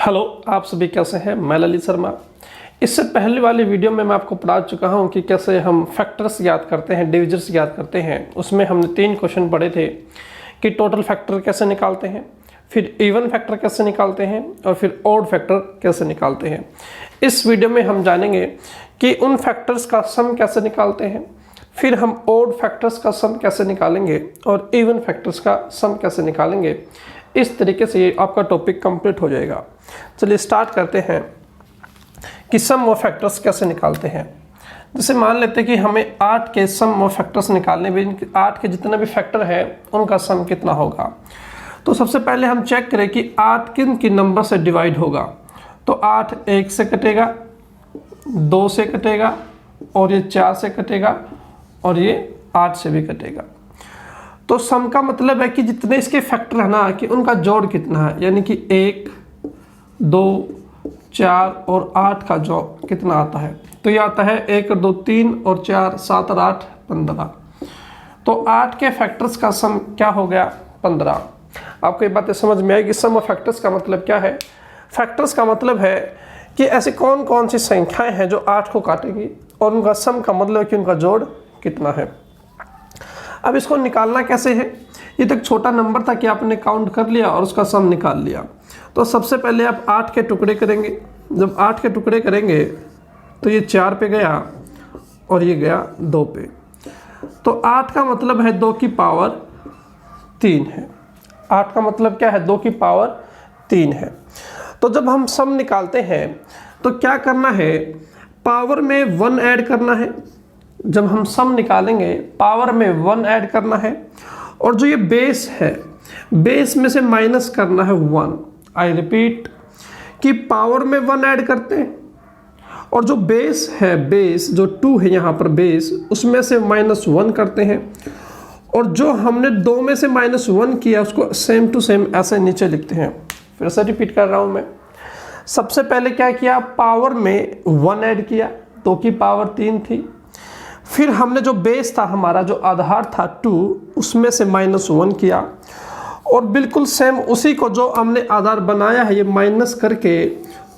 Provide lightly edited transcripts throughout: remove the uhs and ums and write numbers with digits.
Hello, आप सभी कैसे हैं। मैं ललित शर्मा। इससे पहले वाली वीडियो में मैं आपको पढ़ा चुका हूं कि कैसे हम फैक्टर्स याद करते हैं, डिविजर्स याद करते हैं। उसमें हमने 3 क्वेश्चन पढ़े थे कि टोटल फैक्टर कैसे निकालते हैं, फिर इवन फैक्टर कैसे निकालते हैं और फिर ऑड फैक्टर कैसे निकालते हैं। इस वीडियो में हम जानेंगे कि उन फैक्टर्स का सम कैसे निकालते हैं, फिर हम ऑड फैक्टर्स का सम कैसे निकालेंगे और इवन फैक्टर्स का सम कैसे निकालेंगे। इस तरीके से ये आपका टॉपिक कंप्लीट हो जाएगा। चलिए स्टार्ट करते हैं कि सम ऑफ फैक्टर्स कैसे निकालते हैं। जैसे मान लेते हैं कि हमें 8 के सम ऑफ फैक्टर्स निकालने में 8 के जितने भी फैक्टर हैं उनका सम कितना होगा। तो सबसे पहले हम चेक करें कि 8 किन किन नंबर से डिवाइड होगा। तो 8 1 से कटेगा, 2 से कटेगा और ये 4 से कटेगा और ये 8 से भी कटेगा। तो सम का मतलब है कि जितने इसके फैक्टर है ना कि उनका जोड़ कितना है, यानी कि 1 2 4 और 8 का जोड़ कितना आता है। तो ये आता है 1 2 3 और 4 7 और 8 15। तो 8 के फैक्टर्स का सम क्या हो गया 15। आपको ये बातें समझ में आएगी। सम ऑफ फैक्टर्स का मतलब क्या है। फैक्टर्स का मतलब है कि ऐसे कौन कौन सी संख्याएं हैं जो 8 को काटेगी और उनका सम का मतलब है कि उनका जोड़ कितना है। अब इसको निकालना कैसे है। ये तो एक छोटा नंबर था कि आपने काउंट कर लिया और उसका सम निकाल लिया। तो सबसे पहले आप 8 के टुकड़े करेंगे। जब 8 के टुकड़े करेंगे तो ये 4 पे गया और ये गया 2 पे। तो 8 का मतलब है 2 की पावर 3 है। 8 का मतलब क्या है 2 की पावर 3 है। तो जब हम सम निकालते हैं तो क्या करना है, पावर में 1 ऐड करना है। जब हम सम निकालेंगे पावर में 1 ऐड करना है और जो ये बेस है बेस में से माइनस करना है 1। आई रिपीट कि पावर में 1 ऐड करते हैं और जो बेस है, बेस जो 2 है यहाँ पर बेस, उसमें से -1 करते हैं और जो हमने 2 में से -1 किया उसको सेम टू सेम ऐसे नीचे लिखते हैं। फिर से रिपीट कर रहा हूँ मैं। सबसे पहले क्या किया, पावर में 1 ऐड किया, 2 की पावर 3 थी। फिर हमने जो बेस था हमारा, जो आधार था 2, उसमें से -1 किया और बिल्कुल सेम उसी को जो हमने आधार बनाया है ये माइनस करके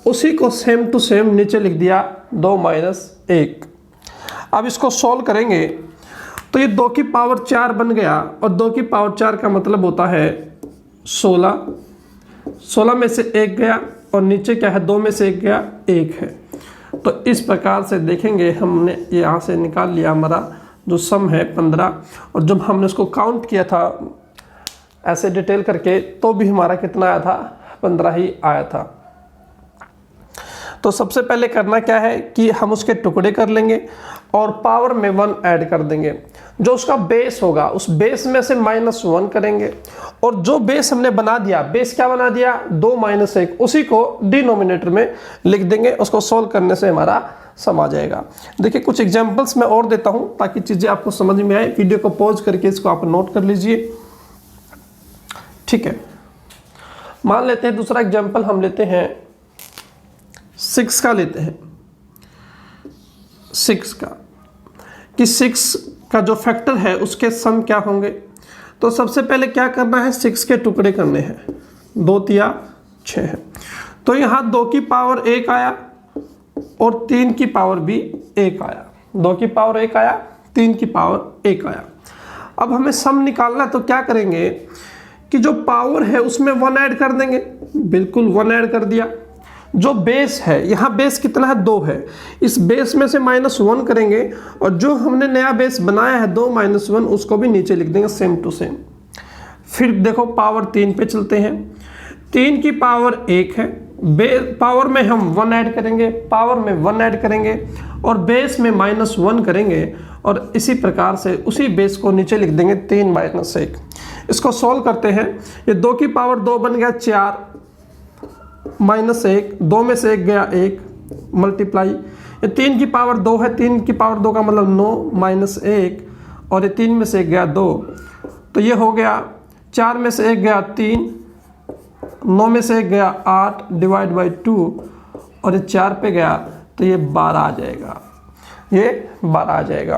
उसी को सेम टू सेम नीचे लिख दिया 2 - 1। अब इसको सॉल्व करेंगे तो ये 2 की पावर 4 बन गया और 2 की पावर 4 का मतलब होता है 16। 16 में से 1 गया और नीचे क्या है 2 में से 1 गया 1 है। तो इस प्रकार से देखेंगे हमने यहाँ से निकाल लिया हमारा जो सम है 15। और जब हमने उसको काउंट किया था ऐसे डिटेल करके तो भी हमारा कितना आया था 15 ही आया था। तो सबसे पहले करना क्या है कि हम उसके टुकड़े कर लेंगे और पावर में 1 ऐड कर देंगे। जो उसका बेस होगा उस बेस में से -1 करेंगे और जो बेस हमने बना दिया, बेस क्या बना दिया 2 - 1, उसी को डिनोमिनेटर में लिख देंगे। उसको सॉल्व करने से हमारा सम आ जाएगा। देखिए कुछ एग्जांपल्स मैं और देता हूं ताकि चीज़ें आपको समझ में आए। वीडियो को पॉज करके इसको आप नोट कर लीजिए, ठीक है। मान लेते हैं दूसरा एग्जाम्पल हम लेते हैं 6 का लेते हैं। 6 का कि 6 का जो फैक्टर है उसके सम क्या होंगे। तो सबसे पहले क्या करना है, 6 के टुकड़े करने हैं। 2 तिया 6 है। तो यहाँ 2 की पावर 1 आया और 3 की पावर भी 1 आया। 2 की पावर 1 आया, 3 की पावर 1 आया। अब हमें सम निकालना, तो क्या करेंगे कि जो पावर है उसमें 1 ऐड कर देंगे। बिल्कुल 1 ऐड कर दिया। जो बेस है, यहाँ बेस कितना है 2 है, इस बेस में से -1 करेंगे और जो हमने नया बेस बनाया है 2 - 1 उसको भी नीचे लिख देंगे सेम टू सेम। फिर देखो पावर 3 पे चलते हैं। 3 की पावर 1 है, पावर में हम 1 ऐड करेंगे, पावर में 1 ऐड करेंगे और बेस में -1 करेंगे और इसी प्रकार से उसी बेस को नीचे लिख देंगे 3 - 1। इसको सॉल्व करते हैं। ये 2 की पावर 2 बन गया 4 -1, 2 में से 1 गया 1 मल्टीप्लाई। ये 3 की पावर 2 है, 3 की पावर 2 का मतलब 9 - 1 और ये 3 में से 1 गया 2। तो ये हो गया 4 में से 1 गया 3, 9 में से 1 गया 8 डिवाइड बाई 2 और ये 4 पे गया तो ये 12 आ जाएगा। ये 12 आ जाएगा।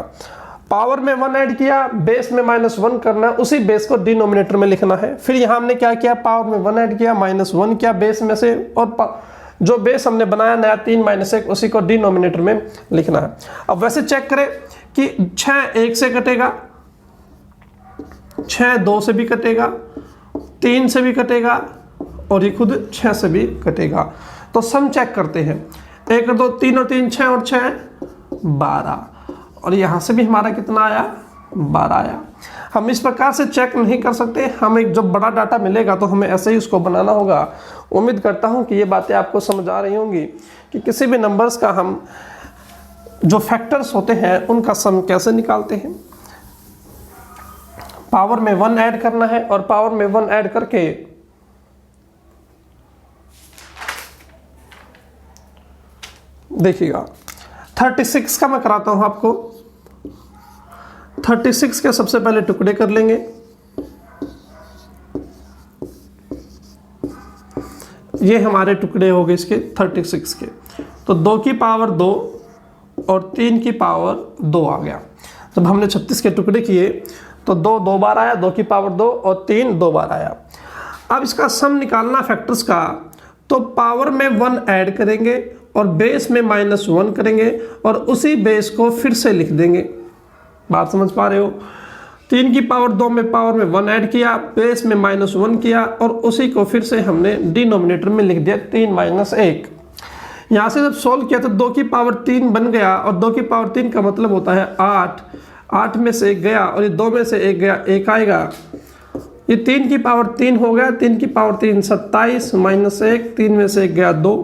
पावर में 1 ऐड किया, बेस में -1 करना है, उसी बेस को डिनोमिनेटर में लिखना है। फिर यहाँ हमने क्या किया, पावर में 1 ऐड किया, -1 किया बेस में से, और जो बेस हमने बनाया नया 3 - 1 उसी को डिनोमिनेटर में लिखना है। अब वैसे चेक करें कि 6 1 से कटेगा, 6 2 से भी कटेगा, 3 से भी कटेगा, और ये खुद 6 से भी कटेगा। तो सम चेक करते हैं, 1 2 3 और 3 6 और 6 12, और यहाँ से भी हमारा कितना आया, 12 आया। हम इस प्रकार से चेक नहीं कर सकते, हमें जब बड़ा डाटा मिलेगा तो हमें ऐसे ही उसको बनाना होगा। उम्मीद करता हूँ कि ये बातें आपको समझ आ रही होंगी कि किसी भी नंबर्स का हम जो फैक्टर्स होते हैं उनका सम कैसे निकालते हैं। पावर में 1 ऐड करना है, और पावर में 1 ऐड करके देखिएगा 36 का मैं कराता हूं आपको। 36 के सबसे पहले टुकड़े कर लेंगे। ये हमारे टुकड़े हो गए इसके 36 के। तो 2 की पावर 2 और 3 की पावर 2 आ गया। जब हमने 36 के टुकड़े किए तो 2 2 बार आया, 2 की पावर 2 और 3 2 बार आया। अब इसका सम निकालना फैक्टर्स का, तो पावर में 1 ऐड करेंगे और बेस में -1 करेंगे, और उसी बेस को फिर से लिख देंगे। बात समझ पा रहे हो? 3 की पावर 2 में पावर में 1 ऐड किया, बेस में -1 किया, और उसी को फिर से हमने डिनोमिनेटर में लिख दिया 3 - 1। यहाँ से जब सोल्व किया तो 2 की पावर 3 बन गया, और 2 की पावर 3 का मतलब होता है 8। 8 में से 1 गया, और ये 2 में से 1 गया, 1 आएगा। ये 3 की पावर 3 हो गया, 3 की पावर 3 27 - 1, 3 में से 1 गया 2।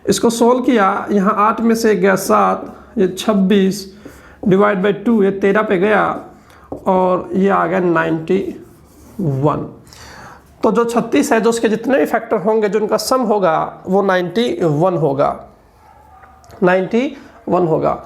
इसको सोल्व किया, यहाँ 8 में से 1 गया 7, ये 26 डिवाइड बाई 2, ये 13 पे गया, और ये आ गया 91। तो जो 36 है, जो उसके जितने भी फैक्टर होंगे, जो उनका सम होगा वो 91 होगा, 91 होगा।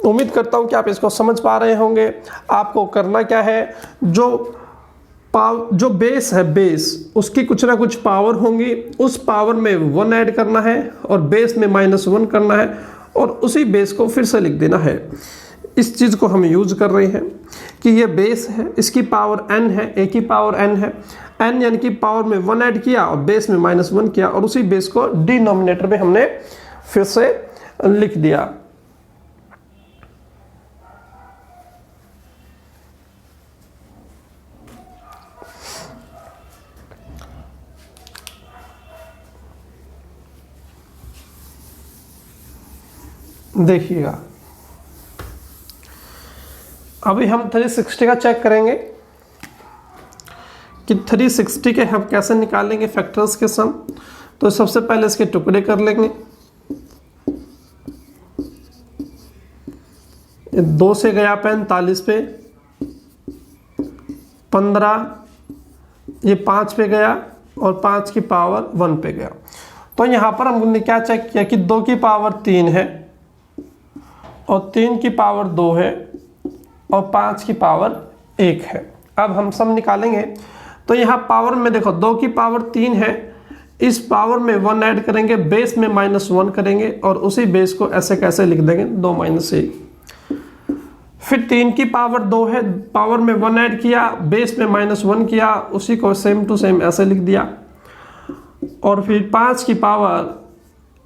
उम्मीद करता हूँ कि आप इसको समझ पा रहे होंगे। आपको करना क्या है, जो बेस है, बेस उसकी कुछ ना कुछ पावर होंगी, उस पावर में 1 ऐड करना है और बेस में -1 करना है, और उसी बेस को फिर से लिख देना है। इस चीज़ को हम यूज कर रहे हैं कि ये बेस है, इसकी पावर n है, a की पावर n है, n यानी कि पावर में 1 ऐड किया और बेस में -1 किया, और उसी बेस को डिनोमिनेटर में हमने फिर से लिख दिया। देखिएगा, अभी हम 360 का चेक करेंगे कि 360 के हम कैसे निकालेंगे फैक्टर्स के सम। तो सबसे पहले इसके टुकड़े कर लेंगे। 2 से गया 45 पे, 15, ये 5 पे गया, और 5 की पावर 1 पे गया। तो यहाँ पर हमने क्या चेक किया कि 2 की पावर 3 है, और 3 की पावर 2 है, और 5 की पावर 1 है। अब हम सम निकालेंगे। तो यहाँ पावर में देखो, 2 की पावर 3 है, इस पावर में 1 ऐड करेंगे, बेस में -1 करेंगे, और उसी बेस को ऐसे कैसे लिख देंगे, 2 - 1। फिर 3 की पावर 2 है, पावर में 1 ऐड किया, बेस में -1 किया, उसी को सेम टू सेम ऐसे लिख दिया। और फिर 5 की पावर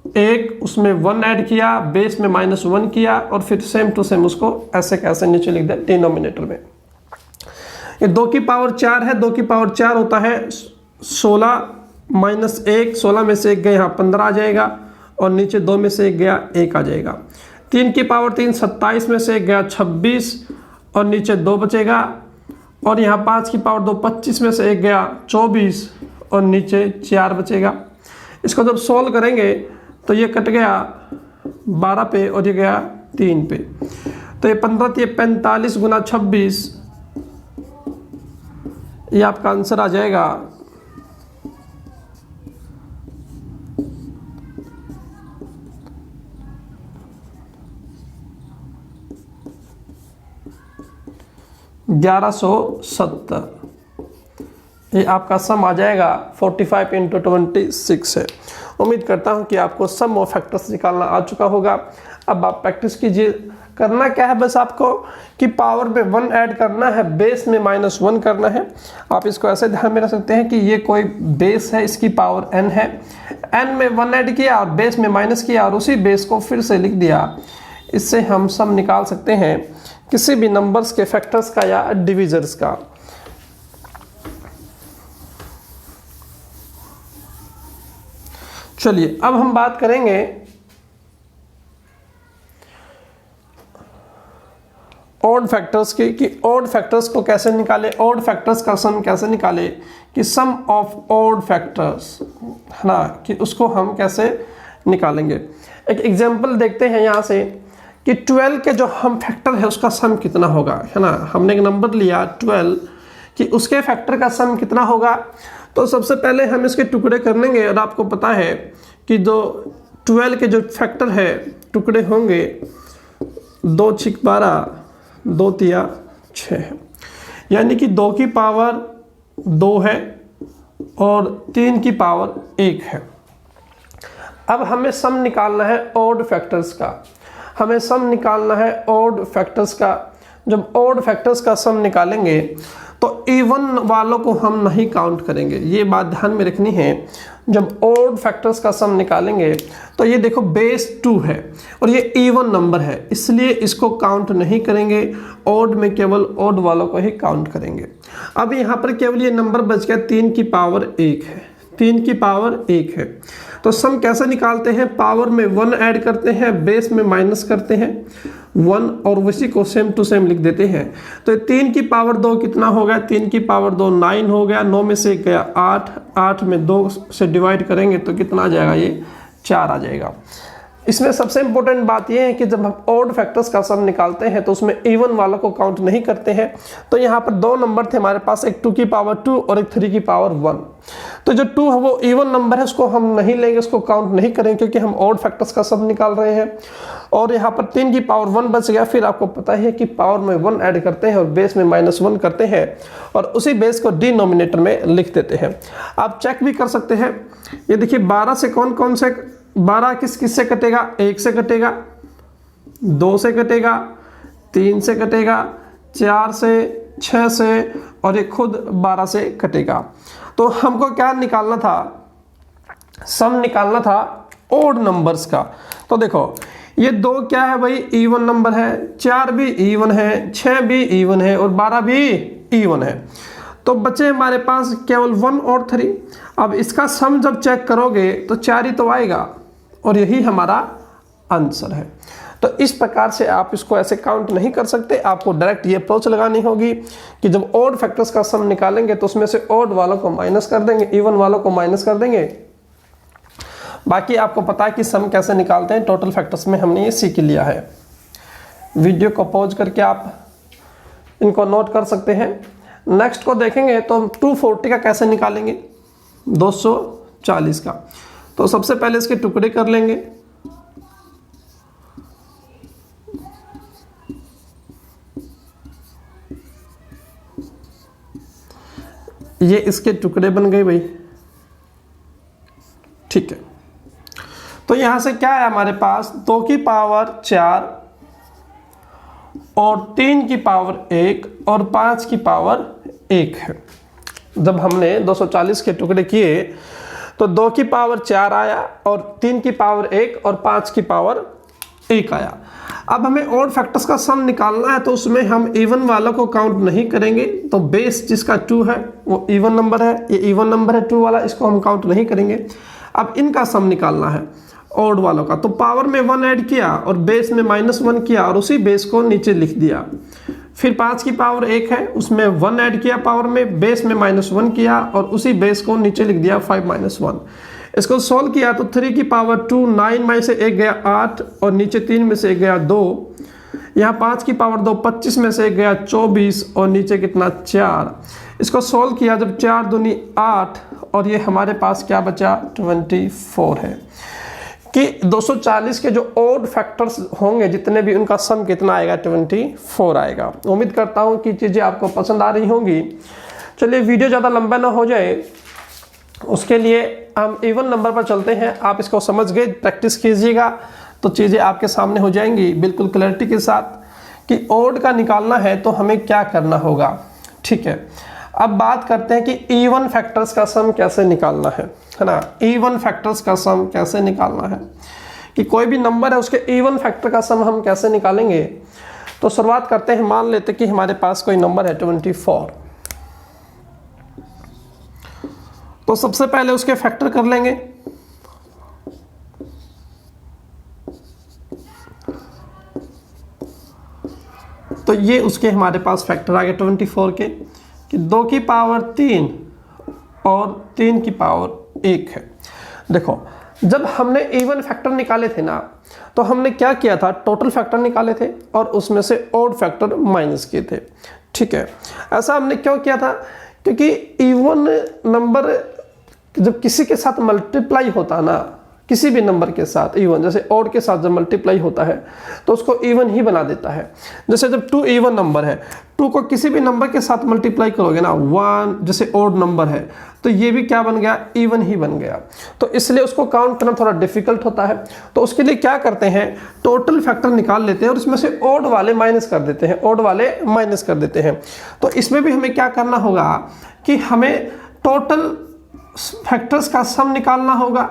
1, उसमें 1 ऐड किया, बेस में -1 किया, और फिर सेम टू सेम उसको ऐसे कैसे नीचे लिख दिया डिनोमिनेटर में। ये 2 की पावर 4 है, 2 की पावर 4 होता है 16 - 1, 16 में से 1 गया, यहाँ 15 आ जाएगा, और नीचे 2 में से 1 गया, 1 आ जाएगा। 3 की पावर 3 27 में से 1 गया 26, और नीचे 2 बचेगा, और यहाँ 5 की पावर 2 25 में से 1 गया 24, और नीचे 4 बचेगा। इसको जब सोल्व करेंगे तो ये कट गया 12 पे, और ये गया 3 पे। तो ये 15 थी, 45 गुना 26, ये आपका आंसर आ जाएगा 1170। ये आपका सम आ जाएगा 45 × 26 है। उम्मीद करता हूं कि आपको सम ऑफ फैक्टर्स निकालना आ चुका होगा। अब आप प्रैक्टिस कीजिए। करना क्या है बस आपको कि पावर में 1 ऐड करना है, बेस में -1 करना है। आप इसको ऐसे ध्यान में रख सकते हैं कि ये कोई बेस है, इसकी पावर n है, n में 1 ऐड किया और बेस में माइनस किया और उसी बेस को फिर से लिख दिया। इससे हम सम निकाल सकते हैं किसी भी नंबर्स के फैक्टर्स का या डिविजर्स का। चलिए अब हम बात करेंगे ऑड फैक्टर्स की, कि ऑड फैक्टर्स को कैसे निकाले, ऑड फैक्टर्स का सम कैसे निकाले, कि सम ऑफ ऑड फैक्टर्स है ना, कि उसको हम कैसे निकालेंगे। एक एग्जांपल देखते हैं यहाँ से कि 12 के जो हम फैक्टर है उसका सम कितना होगा, है ना। हमने एक नंबर लिया 12 कि उसके फैक्टर का सम कितना होगा। तो सबसे पहले हम इसके टुकड़े कर लेंगे और आपको पता है कि जो 12 के जो फैक्टर है टुकड़े होंगे 2 छिक 12, 2 तिया 6 है, यानी कि 2 की पावर 2 है और 3 की पावर 1 है। अब हमें सम निकालना है ऑड फैक्टर्स का, हमें सम निकालना है ऑड फैक्टर्स का। जब ऑड फैक्टर्स का सम निकालेंगे तो इवन वालों को हम नहीं काउंट करेंगे, ये बात ध्यान में रखनी है। जब ऑड फैक्टर्स का सम निकालेंगे तो ये देखो बेस 2 है और ये इवन नंबर है, इसलिए इसको काउंट नहीं करेंगे। ऑड में केवल ऑड वालों को ही काउंट करेंगे। अब यहाँ पर केवल ये नंबर बच गया 3 की पावर 1 है, 3 की पावर 1 है। तो सम कैसे निकालते हैं, पावर में 1 ऐड करते हैं, बेस में माइनस करते हैं 1 और उसी को सेम टू सेम लिख देते हैं। तो 3 की पावर 2 कितना हो गया, 3 की पावर 2 9 हो गया, 9 में से गया 8, 8 में 2 से डिवाइड करेंगे तो कितना आ जाएगा, ये 4 आ जाएगा। इसमें सबसे इंपॉर्टेंट बात यह है कि जब हम ऑड फैक्टर्स का सम निकालते हैं तो उसमें इवन वालों को काउंट नहीं करते हैं। तो यहाँ पर 2 नंबर थे हमारे पास, एक 2 की पावर 2 और एक 3 की पावर 1। तो जो 2 है वो इवन नंबर है, उसको हम नहीं लेंगे, उसको काउंट नहीं करेंगे क्योंकि हम ऑड फैक्टर्स का सम निकाल रहे हैं। और यहाँ पर 3 की पावर 1 बच गया। फिर आपको पता है कि पावर में 1 ऐड करते हैं और बेस में -1 करते हैं और उसी बेस को डिनोमिनेटर में लिख देते हैं। आप चेक भी कर सकते हैं। ये देखिए 12 से कौन कौन से 12 किस से कटेगा, 1 से कटेगा, 2 से कटेगा, 3 से कटेगा, 4 से, 6 से और ये खुद 12 से कटेगा। तो हमको क्या निकालना था, सम निकालना था ऑड नंबर्स का। तो देखो ये 2 क्या है भाई, इवन नंबर है, 4 भी इवन है, 6 भी इवन है और 12 भी इवन है। तो बचे हमारे पास केवल 1 और 3। अब इसका सम जब चेक करोगे तो 4 ही तो आएगा और यही हमारा आंसर है। तो इस प्रकार से आप इसको ऐसे काउंट नहीं कर सकते, आपको डायरेक्ट ये अप्रोच लगानी होगी कि जब ऑड फैक्टर्स का सम निकालेंगे तो उसमें से ऑड वालों को माइनस कर देंगे, इवन वालों को माइनस कर देंगे। बाकी आपको पता है कि सम कैसे निकालते हैं, टोटल फैक्टर्स में हमने ये सीख लिया है। वीडियो को पॉज करके आप इनको नोट कर सकते हैं। नेक्स्ट को देखेंगे तो हम 240 का कैसे निकालेंगे, 240 का। तो सबसे पहले इसके टुकड़े कर लेंगे। ये इसके टुकड़े बन गए भाई, ठीक है। तो यहां से क्या है हमारे पास, 2 की पावर 4 और 3 की पावर 1 और 5 की पावर 1 है। जब हमने 240 के टुकड़े किए तो 2 की पावर 4 आया और 3 की पावर 1 और 5 की पावर 1 आया। अब हमें ऑड फैक्टर्स का सम निकालना है तो उसमें हम इवन वालों को काउंट नहीं करेंगे। तो बेस जिसका 2 है वो इवन नंबर है, ये इवन नंबर है 2 वाला, इसको हम काउंट नहीं करेंगे। अब इनका सम निकालना है ऑड वालों का। तो पावर में 1 ऐड किया और बेस में -1 किया और उसी बेस को नीचे लिख दिया। फिर 5 की पावर 1 है, उसमें 1 ऐड किया पावर में, बेस में -1 किया और उसी बेस को नीचे लिख दिया 5 - 1। इसको सोल्व किया तो 3 की पावर 2, 9 में से 1 गया 8 और नीचे 3 में से 1 गया 2। यहाँ 5 की पावर 2, 25 में से 1 गया 24 और नीचे कितना 4। इसको सोल्व किया जब 4 दूनी 8 और ये हमारे पास क्या बचा 24 है। कि 240 के जो ऑड फैक्टर्स होंगे जितने भी, उनका सम कितना आएगा 24 आएगा। उम्मीद करता हूँ कि चीज़ें आपको पसंद आ रही होंगी। चलिए वीडियो ज़्यादा लंबा ना हो जाए उसके लिए हम इवन नंबर पर चलते हैं। आप इसको समझ गए, प्रैक्टिस कीजिएगा तो चीज़ें आपके सामने हो जाएंगी बिल्कुल क्लैरिटी के साथ कि ओड का निकालना है तो हमें क्या करना होगा। ठीक है, अब बात करते हैं कि इवन फैक्टर्स का सम कैसे निकालना है ना। इवन फैक्टर्स का सम कैसे निकालना है कि कोई भी नंबर है उसके इवन फैक्टर का सम हम कैसे निकालेंगे। तो शुरुआत करते हैं, मान लेते कि हमारे पास कोई नंबर है 24, तो सबसे पहले उसके फैक्टर कर लेंगे। तो ये उसके हमारे पास फैक्टर आ गए 24 के कि 2 की पावर 3 और 3 की पावर 1 है। देखो, जब हमने इवन फैक्टर निकाले थे ना, तो हमने क्या किया था, टोटल फैक्टर निकाले थे और उसमें से ऑड फैक्टर माइनस किए थे। ठीक है, ऐसा हमने क्यों किया था, क्योंकि इवन नंबर जब किसी के साथ मल्टीप्लाई होता ना, किसी भी नंबर के साथ इवन, जैसे ऑड के साथ जब मल्टीप्लाई होता है तो उसको इवन ही बना देता है। जैसे जब 2 इवन नंबर है, 2 को किसी भी नंबर के साथ मल्टीप्लाई करोगे ना, 1 जैसे ऑड नंबर है तो ये भी क्या बन गया, इवन ही बन गया। तो इसलिए उसको काउंट करना थोड़ा डिफिकल्ट होता है। तो उसके लिए क्या करते हैं, टोटल फैक्टर निकाल लेते हैं और इसमें से ऑड वाले माइनस कर देते हैं, ऑड वाले माइनस कर देते हैं। तो इसमें भी हमें क्या करना होगा कि हमें टोटल फैक्टर्स का सम निकालना होगा,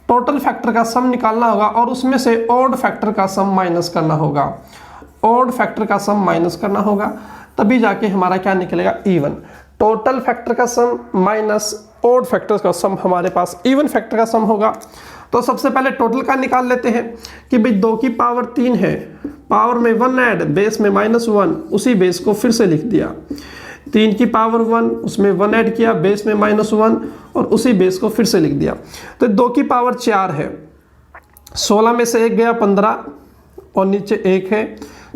टोटल फैक्टर का सम निकालना होगा और उसमें से ऑड फैक्टर का सम माइनस करना होगा, ऑड फैक्टर का सम माइनस करना होगा, तभी जाके हमारा क्या निकलेगा, इवन। टोटल फैक्टर का सम माइनस ऑड फैक्टर का सम हमारे पास इवन फैक्टर का सम होगा। तो सबसे पहले टोटल का निकाल लेते हैं कि भाई 2 की पावर 3 है, पावर में 1 ऐड, बेस में -1, उसी बेस को फिर से लिख दिया। 3 की पावर 1, उसमें 1 ऐड किया, बेस में -1 और उसी बेस को फिर से लिख दिया। तो 2 की पावर 4 है, 16 में से 1 गया 15 और नीचे 1 है।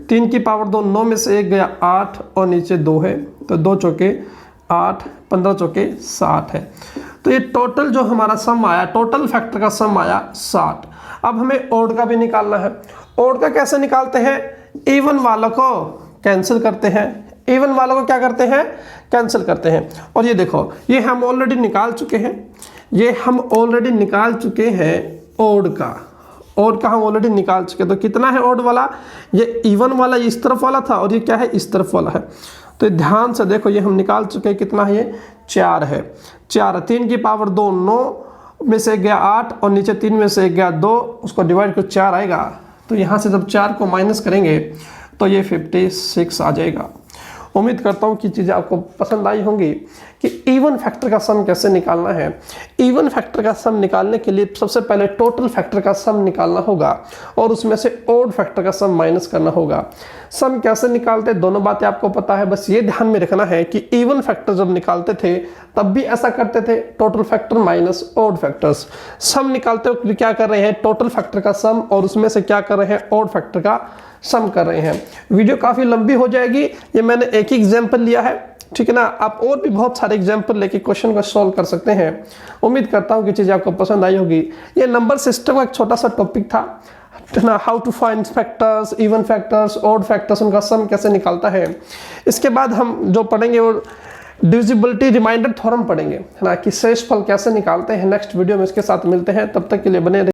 3 की पावर 2, 9 में से 1 गया 8 और नीचे 2 है। तो 2 चौके 8, 15 चौके 60 है। तो ये टोटल जो हमारा सम आया, टोटल फैक्टर का सम आया 60। अब हमें ऑड का भी निकालना है। ऑड का कैसे निकालते हैं, इवन वालों को कैंसिल करते हैं, इवन वालों को क्या करते हैं, कैंसिल करते हैं। और ये देखो, ये हम ऑलरेडी निकाल चुके हैं, ये हम ऑलरेडी निकाल चुके हैं ऑड का, ऑड का हम ऑलरेडी निकाल चुके। तो कितना है ऑड वाला, ये इवन वाला इस तरफ वाला था और ये क्या है, इस तरफ वाला है। तो ध्यान से देखो, ये हम निकाल चुके हैं, कितना है ये, 4 है। 4, 3 की पावर 2, 9 में से गया 8 और नीचे 3 में से गया 2, उसको डिवाइड कर 4 आएगा। तो यहाँ से जब 4 को माइनस करेंगे तो ये 56 आ जाएगा। उम्मीद करता हूँ कि चीज़ें आपको पसंद आई होंगी कि इवन फैक्टर का सम कैसे निकालना है। इवन फैक्टर का सम निकालने के लिए सबसे पहले टोटल फैक्टर का सम निकालना होगा और उसमें से ऑड फैक्टर का सम माइनस करना होगा। सम कैसे निकालते हैं, दोनों बातें आपको पता है, बस ये ध्यान में रखना है कि इवन फैक्टर जब निकालते थे तब भी ऐसा करते थे, total factor minus odd factors. Sum निकालते हुए क्या कर रहे हैं, टोटल फैक्टर का सम और उसमें से क्या कर रहे हैं, ऑड फैक्टर का सम कर रहे हैं। वीडियो काफ़ी लंबी हो जाएगी, ये मैंने एक ही एग्जाम्पल लिया है, ठीक है ना। आप और भी बहुत सारे एग्जाम्पल लेके क्वेश्चन को सॉल्व कर सकते हैं। उम्मीद करता हूँ कि चीज़ें आपको पसंद आई होगी। ये नंबर सिस्टम का एक छोटा सा टॉपिक था ना, how to find factors, even factors, odd factors, उनका सम कैसे निकालता है। इसके बाद हम जो पढ़ेंगे वो डिविजिबिलिटी रिमाइंडर थ्योरम पढ़ेंगे, है ना, कि शेषफल कैसे निकालते हैं। नेक्स्ट वीडियो में इसके साथ मिलते हैं, तब तक के लिए बने रहिए।